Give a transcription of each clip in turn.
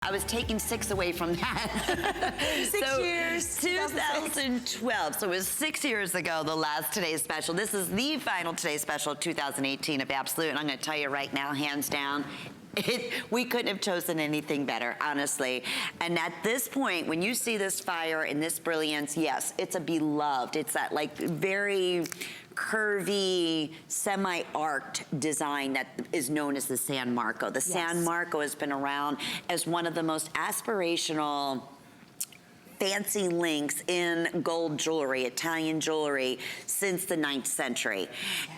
I was taking 6 away from that. 6 years. 2012. So it was 6 years ago, the last Today's Special. This is the final Today's Special 2018 of Absolute. And I'm going to tell you right now, hands down, we couldn't have chosen anything better, honestly. And at this point, when you see this fire and this brilliance, yes, it's a beloved. It's that like very curvy, semi-arced design that is known as the San Marco. The San Marco has been around as one of the most aspirational fancy links in gold jewelry, Italian jewelry, since the 9th century.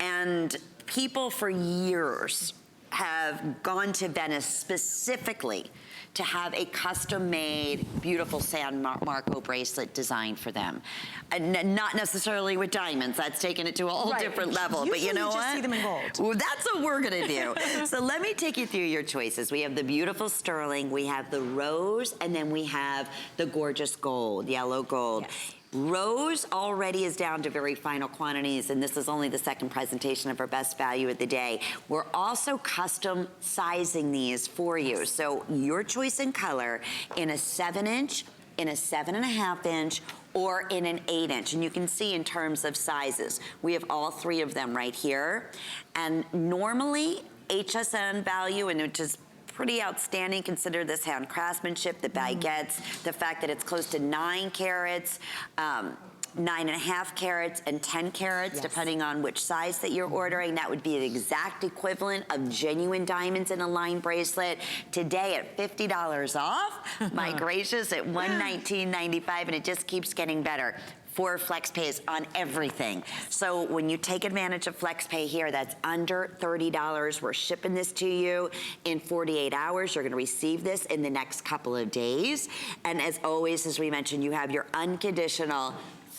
And people for years have gone to Venice specifically to have a custom-made, beautiful San Marco bracelet designed for them. And not necessarily with diamonds, that's taken it to a whole different level, but you know what? Just see them in gold. Well, that's what we're gonna do. So let me take you through your choices. We have the beautiful sterling, we have the rose, and then we have the gorgeous gold, yellow gold. Yes. Rose already is down to very final quantities, and this is only the second presentation of our best value of the day. We're also custom sizing these for you. So your choice in color in a 7-inch, in a 7.5-inch, or in an 8-inch. And you can see in terms of sizes, we have all 3 of them right here. And normally, HSN value, and which is pretty outstanding, consider this hand craftsmanship, the baguettes, the fact that it's close to 9 carats, 9.5 carats and 10 carats, depending on which size that you're ordering. That would be the exact equivalent of genuine diamonds in a line bracelet. Today at $50 off, my gracious, at $119.95, and it just keeps getting better. 4 flex pays on everything. So when you take advantage of flex pay here, that's under $30. We're shipping this to you in 48 hours. You're gonna receive this in the next couple of days. And as always, as we mentioned, you have your unconditional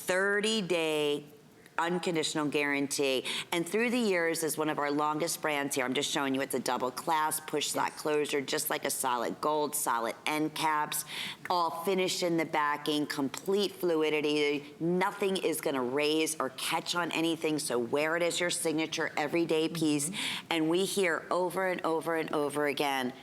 30-day unconditional guarantee. And through the years is one of our longest brands here. I'm just showing you it's a double clasp, push slot closure, just like a solid gold, solid end caps, all finished in the backing, complete fluidity. Nothing is gonna raise or catch on anything, so wear it as your signature everyday piece. And we hear over and over and over again,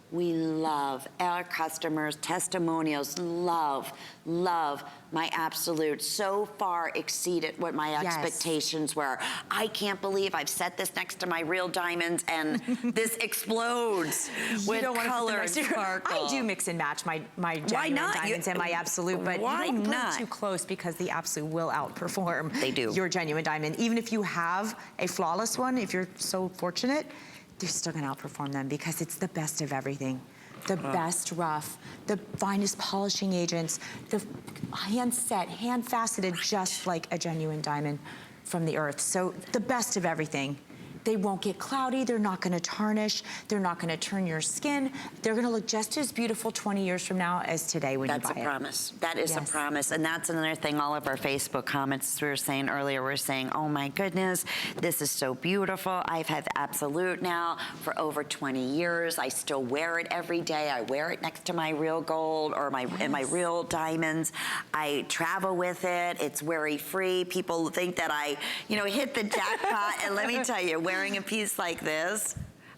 we love our customers, testimonials, love my Absolute. So far exceeded what my expectations were. I can't believe I've set this next to my real diamonds and this explodes with color and sparkle. I do mix and match my genuine diamonds and my Absolute, but why you don't put not? it too close because the Absolute will outperform your genuine diamond. Even if you have a flawless one, if you're so fortunate, they're still gonna outperform them because it's the best of everything. The best rough, the finest polishing agents, the hand set, hand faceted, just like a genuine diamond from the earth. So the best of everything. They won't get cloudy, they're not gonna tarnish, they're not gonna turn your skin. They're gonna look just as beautiful 20 years from now as today when you buy it. That's a promise. That is a promise. And that's another thing, all of our Facebook comments we were saying earlier, we're saying, oh my goodness, this is so beautiful. I've had Absolute now for over 20 years. I still wear it every day. I wear it next to my real gold or my real diamonds. I travel with it. It's worry-free. People think that I, hit the jackpot. And let me tell you, wearing a piece like this,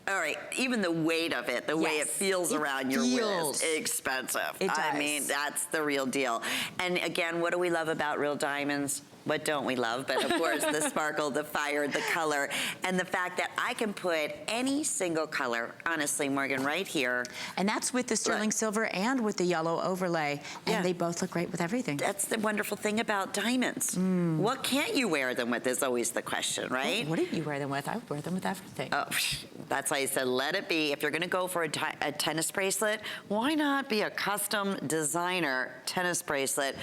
all right, even the weight of it, the way it feels around your wrist, expensive. It does. I mean, that's the real deal. And again, what do we love about real diamonds? What don't we love? But of course, the sparkle, the fire, the color, and the fact that I can put any single color, honestly, Morgan, right here. And that's with the sterling silver and with the yellow overlay. And they both look great with everything. That's the wonderful thing about diamonds. What can't you wear them with is always the question, right? What did you wear them with? I would wear them with everything. Oh, that's why I said let it be. If you're gonna go for a tennis bracelet, why not be a custom designer tennis bracelet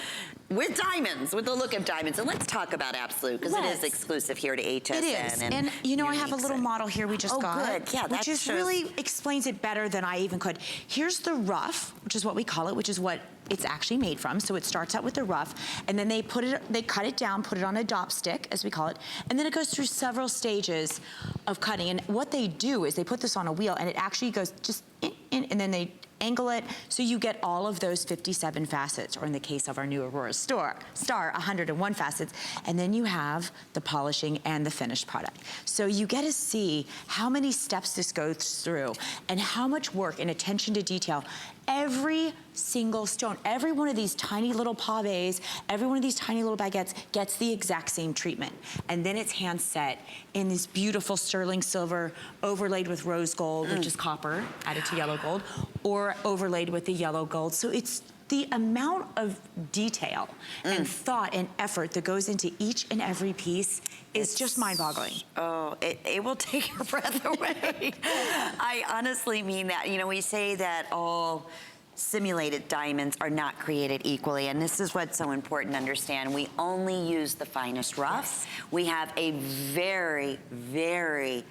with diamonds, with the look of diamonds? And let's talk about Absolute, because it is exclusive here to HSN. It is, and I have a little model here we just got. Good, yeah, which just really explains it better than I even could. Here's the rough, which is what we call it, which is what it's actually made from. So it starts out with the rough, and then they cut it down, put it on a dop stick, as we call it, and then it goes through several stages of cutting. And what they do is they put this on a wheel, and it actually goes just in, and then they angle it, so you get all of those 57 facets, or in the case of our new Aurora Star, 101 facets, and then you have the polishing and the finished product. So you get to see how many steps this goes through and how much work and attention to detail every single stone, every one of these tiny little pavés, every one of these tiny little baguettes gets the exact same treatment. And then it's hand set in this beautiful sterling silver overlaid with rose gold, which is copper added to yellow gold, or overlaid with the yellow gold. So it's the amount of detail and thought and effort that goes into each and every piece is just mind-boggling. Oh, it will take your breath away. I honestly mean that. You know, we say that all simulated diamonds are not created equally, and this is what's so important to understand. We only use the finest rough. We have a very, very,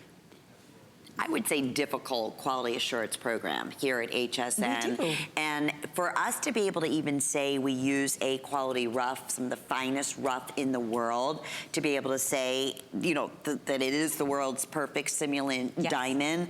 I would say, difficult quality assurance program here at HSN. We do. And for us to be able to even say we use a quality rough, some of the finest rough in the world, to be able to say, you know, that it is the world's perfect simulant diamond,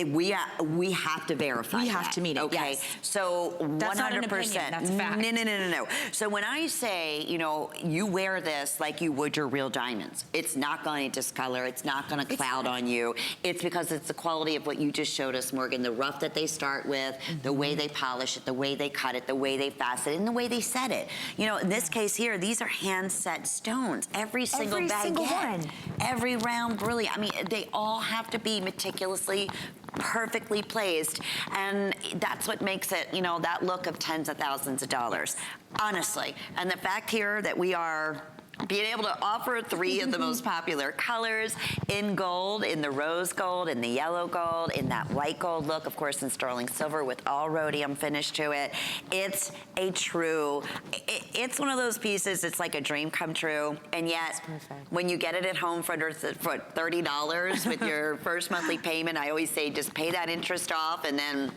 we have to verify We have to meet it, okay? yes. So 100%. That's not an opinion, that's a fact. No. So when I say, you know, you wear this like you would your real diamonds, it's not going to discolor, it's not going to cloud on you. It's because it's the quality of what you just showed us, Morgan, the rough that they start with, the way they polish it, the way they cut it, the way they facet it, and the way they set it. You know, in this case here, these are hand-set stones. Every single baguette. Single one. Every round brilliant. I mean, they all have to be meticulously, perfectly placed, and that's what makes it, you know, that look of tens of thousands of dollars, honestly. And the fact here that we are being able to offer 3 of the most popular colors in gold, in the rose gold, in the yellow gold, in that white gold look, of course, in sterling silver with all rhodium finish to it. It's a true, it's one of those pieces, it's like a dream come true. And yet, when you get it at home for $30 with your first monthly payment, I always say just pay that interest off, and then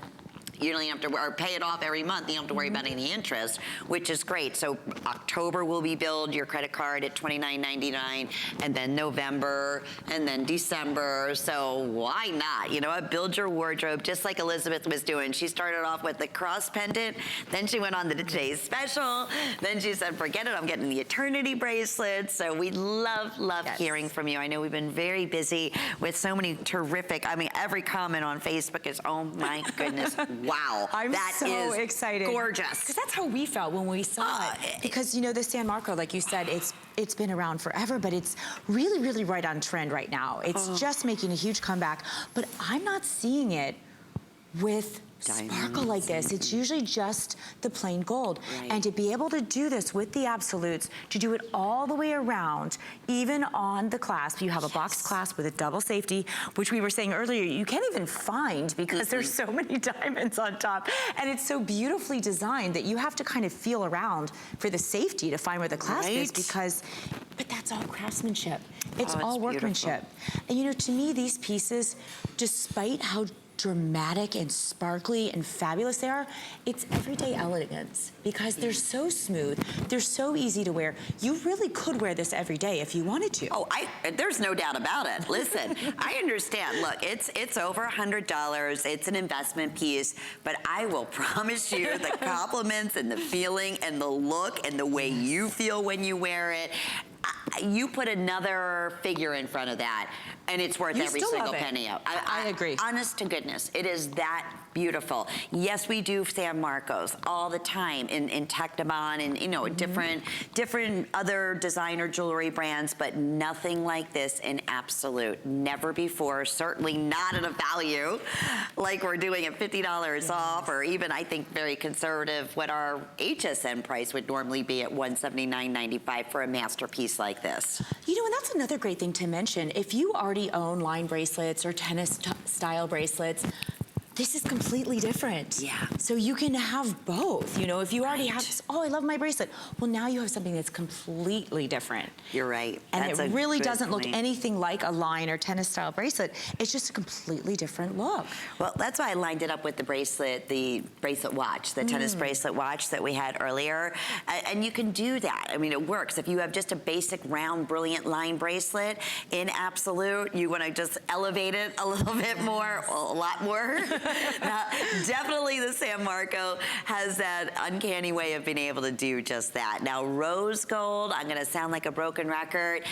you don't have to, or pay it off every month. You don't have to worry about any interest, which is great. So October will be billed your credit card at $29.99, and then November, and then December. So why not? You know what? Build your wardrobe just like Elizabeth was doing. She started off with the cross pendant, then she went on to today's special. Then she said, forget it, I'm getting the eternity bracelet. So we love hearing from you. I know we've been very busy with so many terrific, I mean, every comment on Facebook is, oh my goodness, wow, I'm that so is excited. Gorgeous. Because that's how we felt when we saw it. Because, you know, the San Marco, like you said, it's been around forever, but it's really, really right on trend right now. It's just making a huge comeback. But I'm not seeing it with sparkle like this. It's usually just the plain gold. Right. And to be able to do this with the absolutes, to do it all the way around, even on the clasp, you have a box clasp with a double safety, which we were saying earlier, you can't even find because there's so many diamonds on top. And it's so beautifully designed that you have to kind of feel around for the safety to find where the clasp is, because, but that's all craftsmanship. It's all workmanship. Beautiful. And you know, to me, these pieces, despite how dramatic and sparkly and fabulous they are, it's everyday elegance because they're so smooth, they're so easy to wear. You really could wear this every day if you wanted to. Oh, there's no doubt about it. Listen, I understand. Look, it's over $100. It's an investment piece, but I will promise you the compliments and the feeling and the look and the way you feel when you wear it, you put another figure in front of that, and it's worth every single penny out. I agree. Honest to goodness, it is that beautiful. Yes, we do San Marcos all the time in Tectaban and, you know, different other designer jewelry brands, but nothing like this in absolute. Never before, certainly not at a value like we're doing at $50 off, or even, I think, very conservative, what our HSN price would normally be at $179.95 for a masterpiece like this. You know, and that's another great thing to mention. If you already own line bracelets or tennis style bracelets, this is completely different. Yeah. So you can have both. You know, if you already have, oh, I love my bracelet. Well, now you have something that's completely different. You're right. And that's it really doesn't look anything like a line or tennis style bracelet. It's just a completely different look. Well, that's why I lined it up with the bracelet watch, the tennis bracelet watch that we had earlier. And you can do that. I mean, it works. If you have just a basic round, brilliant line bracelet in absolute, you want to just elevate it a little bit more, well, a lot more. Now, definitely the San Marco has that uncanny way of being able to do just that. Now, rose gold, I'm gonna sound like a broken record,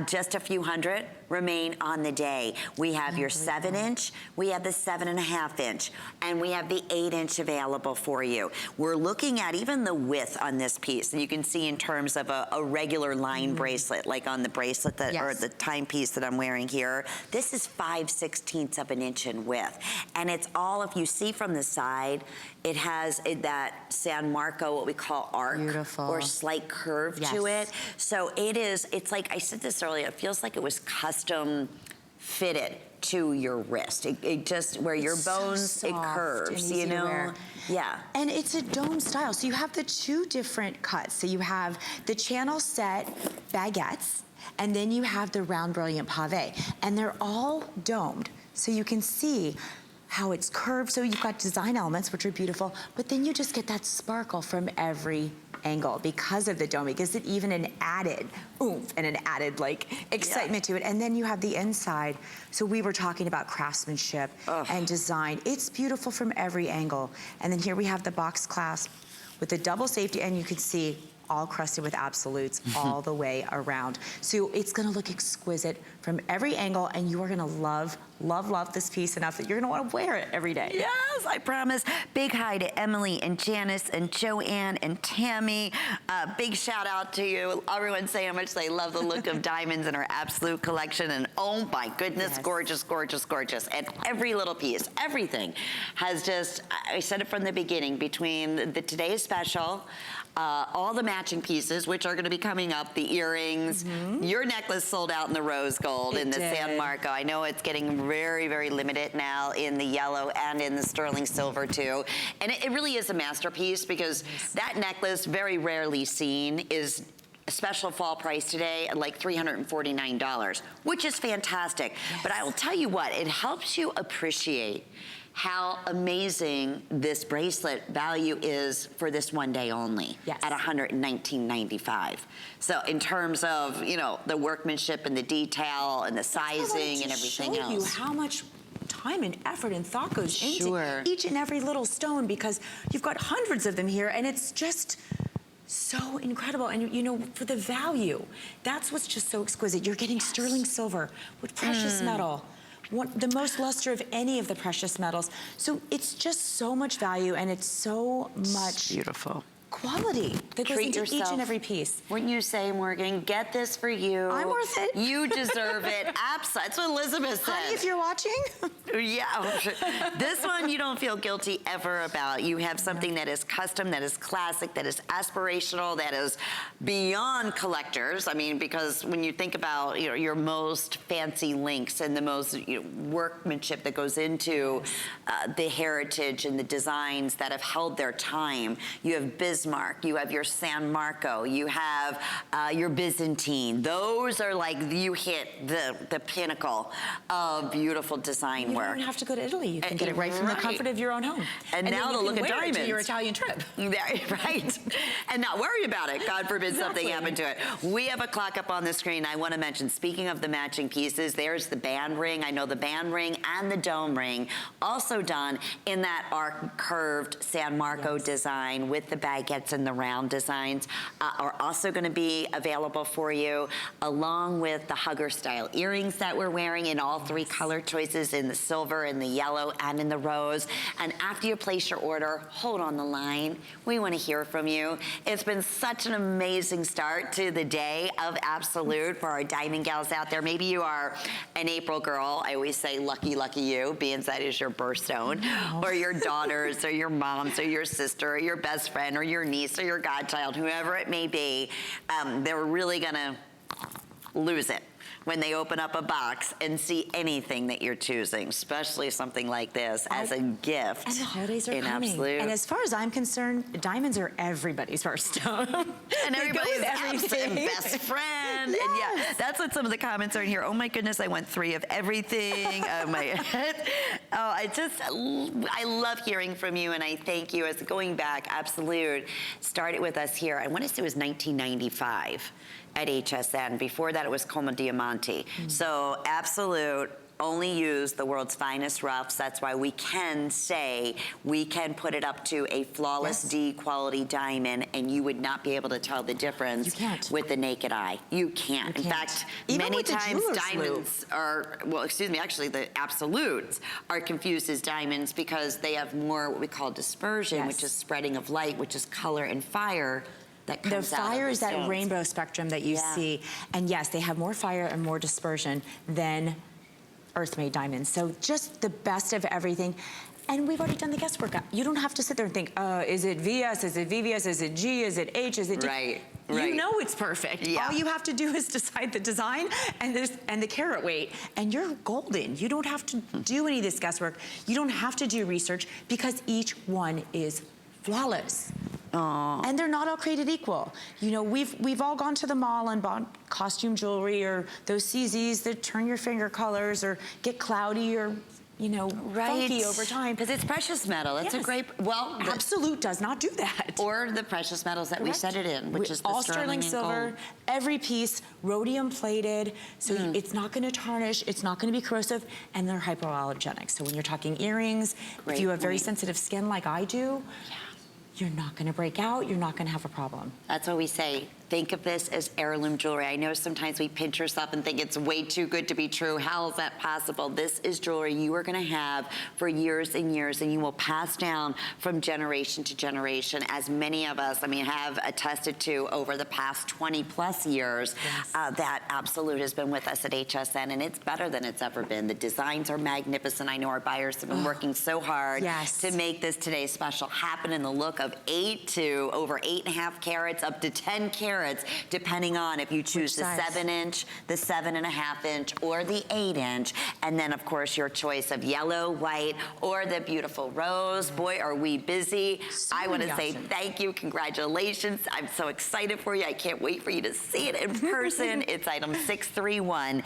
just a few hundred remain on the day. We have your 7-inch, we have the 7.5-inch, and we have the 8-inch available for you. We're looking at even the width on this piece, and you can see in terms of a regular line bracelet, like on the bracelet that, or the timepiece that I'm wearing here. This is 5/16 of an inch in width. And it's all, if you see from the side, it has that San Marco, what we call arc, or slight curve to it. So it is, it's like, I said this earlier, it feels like it was custom fitted to your wrist. It just, where your bones, so it curves, you know? Yeah. And it's a dome style. So you have the two different cuts. So you have the channel set baguettes, and then you have the round brilliant pave. And they're all domed. So you can see how it's curved. So you've got design elements, which are beautiful, but then you just get that sparkle from every angle because of the dome. It gives it even an added oomph and an added like excitement to it. And then you have the inside. So we were talking about craftsmanship and design. It's beautiful from every angle. And then here we have the box clasp with the double safety, and you can see all crusted with absolutes all the way around. So it's gonna look exquisite from every angle, and you are gonna love, love, love this piece enough that you're gonna wanna wear it every day. Yes, I promise. Big hi to Emily and Janice and Joanne and Tammy. Big shout out to you. Everyone say how much they love the look of diamonds in our Absolute collection, and oh my goodness, gorgeous, gorgeous, gorgeous. And every little piece, everything has just, I said it from the beginning, between the today's special, all the matching pieces, which are gonna be coming up, the earrings, your necklace sold out in the rose gold, in the San Marco. I know it's getting very, very limited now in the yellow and in the sterling silver too. And it really is a masterpiece, because that necklace, very rarely seen, is a special fall price today at like $349, which is fantastic. But I will tell you what, it helps you appreciate how amazing this bracelet value is for this one day only at $119.95. So in terms of, you know, the workmanship and the detail and the sizing and everything else. You how much time and effort and thought goes into each and every little stone, because you've got hundreds of them here, and it's just so incredible. And you know, for the value, that's what's just so exquisite. You're getting sterling silver with precious metal. The most luster of any of the precious metals. So it's just so much value, and it's so much beautiful quality that goes into each and every piece. Wouldn't you say, Morgan? Get this for you. I'm worth it. You deserve it. Absolutely. That's what Elizabeth said. Honey, if you're watching. This one you don't feel guilty ever about. You have something that is custom, that is classic, that is aspirational, that is beyond collectors. I mean, because when you think about, you know, your most fancy links and the most, you know, workmanship that goes into the heritage and the designs that have held their time, you have Bismarck, you have your San Marco, you have your Byzantine. Those are like, you hit the pinnacle of beautiful design work. You don't have to go to Italy. You can get it right from the comfort of your own home. And now to look at diamonds. To your Italian trip. Right. And not worry about it. God forbid something happened to it. We have a clock up on the screen. I want to mention, speaking of the matching pieces, there's the band ring. I know the band ring and the dome ring, also done in that arc curved San Marco design with the baguettes and the round designs, are also going to be available for you, along with the hugger style earrings that we're wearing in all three color choices, in the silver, in the yellow, and in the rose. And after you place your order, hold on the line. We want to hear from you. It's been such an amazing start to the day of Absolute for our diamond gals out there. Maybe you are an April girl. I always say lucky, lucky you, being that is your birthstone, or your daughters, or your moms, or your sister, or your best friend, or your niece, or your godchild, whoever it may be. They're really gonna lose it when they open up a box and see anything that you're choosing, especially something like this as a gift. And the holidays are coming. Absolute. And as far as I'm concerned, diamonds are everybody's birthstone. And everybody's best friend. Yes. And yeah, that's what some of the comments are in here. Oh my goodness, I want 3 of everything. Oh my, I love hearing from you, and I thank you. As going back, Absolute started with us here, I want to say it was 1995. At HSN. Before that, it was Como Diamante. So Absolute only use the world's finest roughs. That's why we can say we can put it up to a flawless D quality diamond, and you would not be able to tell the difference with the naked eye. You can't. In fact, even many with the times jeweler's diamonds are, well, excuse me, actually the absolutes are confused as diamonds because they have more what we call dispersion, which is spreading of light, which is color and fire. That comes the fire is that rainbow spectrum that you see. And yes, they have more fire and more dispersion than earth-made diamonds. So just the best of everything. And we've already done the guesswork. You don't have to sit there and think, is it VS, is it VVS, is it G, is it H, is it D? Right. You know it's perfect. Yeah. All you have to do is decide the design and the carat weight, and you're golden. You don't have to do any of this guesswork. You don't have to do research because each one is flawless. Aww. And they're not all created equal. You know, we've all gone to the mall and bought costume jewelry or those CZs that turn your finger colors or get cloudy or, you know, funky over time. Because it's precious metal. That's a great, well. Absolute does not do that. Or the precious metals that we set it in, which is the all sterling silver, gold. every piece, rhodium plated, so it's not gonna tarnish, it's not gonna be corrosive, and they're hypoallergenic. So when you're talking earrings, if you have very sensitive skin like I do, you're not gonna break out, you're not gonna have a problem. That's what we say. Think of this as heirloom jewelry. I know sometimes we pinch ourselves and think it's way too good to be true. How is that possible? This is jewelry you are gonna have for years and years, and you will pass down from generation to generation, as many of us, I mean, have attested to over the past 20 plus years. That absolute has been with us at HSN, and it's better than it's ever been. The designs are magnificent. I know our buyers have been working so hard to make this today's special happen in the look of 8 to over 8.5 carats, up to 10 carats, depending on if you choose the 7-inch, the 7.5-inch, or the 8-inch. And then, of course, your choice of yellow, white, or the beautiful rose. Boy, are we busy. I want to say thank you, congratulations. I'm so excited for you. I can't wait for you to see it in person. It's item 63181.